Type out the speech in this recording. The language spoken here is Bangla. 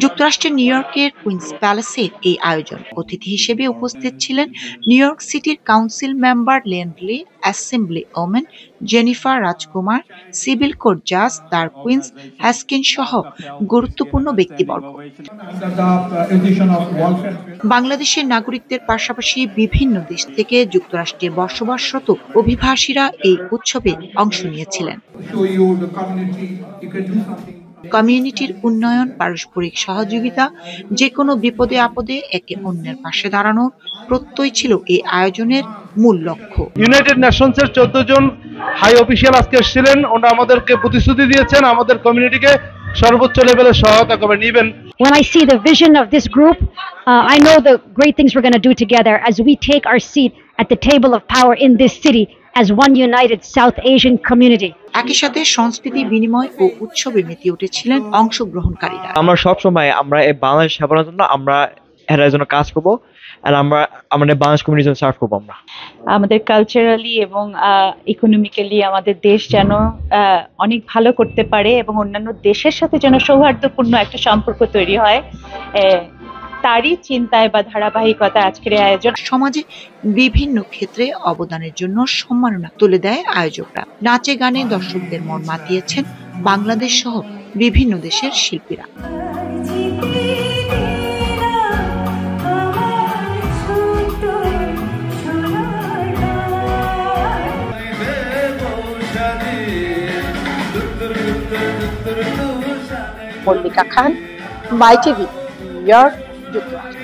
যুক্তরাষ্ট্রের নিউ ইয়র্কের কুইন্স প্যালেসের এই আয়োজন অতিথি হিসেবে উপস্থিত ছিলেন নিউ ইয়র্ক সিটির council member Linda Lee assemblywoman Jennifer Rajkumar, civil court জাজ দ্য কুইন্স হ্যাস্কিন সহ গুরুত্বপূর্ণ ব্যক্তিবর্গ। বাংলাদেশের নাগরিকদের পাশাপাশি বিভিন্ন দেশ থেকে যুক্তরাষ্ট্রে বসবাসরত অভিবাসীরা এই উৎসবে অংশ নিয়েছিলেন। কমিউনিটির উন্নয়ন, পারস্পরিক সহযোগিতা, যেকোনো বিপদে আপদে একে অন্যের পাশে দাঁড়ানোর প্রত্যয় ছিল এই আয়োজনের মূল লক্ষ্য। ইউনাইটেড নেশনসের 14 জন হাই অফিসিয়াল আজকে এসেছিলেন। ওনারা আমাদেরকে প্রতিশ্রুতি দিয়েছেন আমাদের কমিউনিটিকে সর্বোচ্চ লেভেলে সহায়তা করে নেবেন। When I see the vision of this group, I know the great things we're going to do together as we take our seat at the table of power in this city as one united South Asian community. একই সাথে সংস্কৃতি বিনিময় ও উৎসবে মেতে উঠেছিলেন অংশগ্রহণকারীরা। আমরা সবসময় এই বাংলাদেশ সেবার জন্য আমরা এর জন্য কাজ করবো, আর আমরা আমাদের বাংলাদেশ কমিউনিটির জন্য সার্ভ করবো। আমরা আমাদের কালচারালি এবং ইকোনমিক্যালি আমাদের দেশ যেন অনেক ভালো করতে পারে এবং অন্যান্য দেশের সাথে যেন সৌহার্দ্যপূর্ণ একটা সম্পর্ক তৈরি হয়, তারই চিন্তায় বা ধারাবাহিকতা আজকের আয়োজন। সমাজে বিভিন্ন ক্ষেত্রে অবদানের জন্য সম্মাননা তুলে দেয় আয়োজকরা। নাচে গানে দর্শকদের মন মাতিয়েছেন বাংলাদেশ সহ বিভিন্ন দেশের শিল্পীরা। মল্লিকা খান, মাই টিভি, নিউ ইয়র্ক, যুক্তরাষ্ট্র।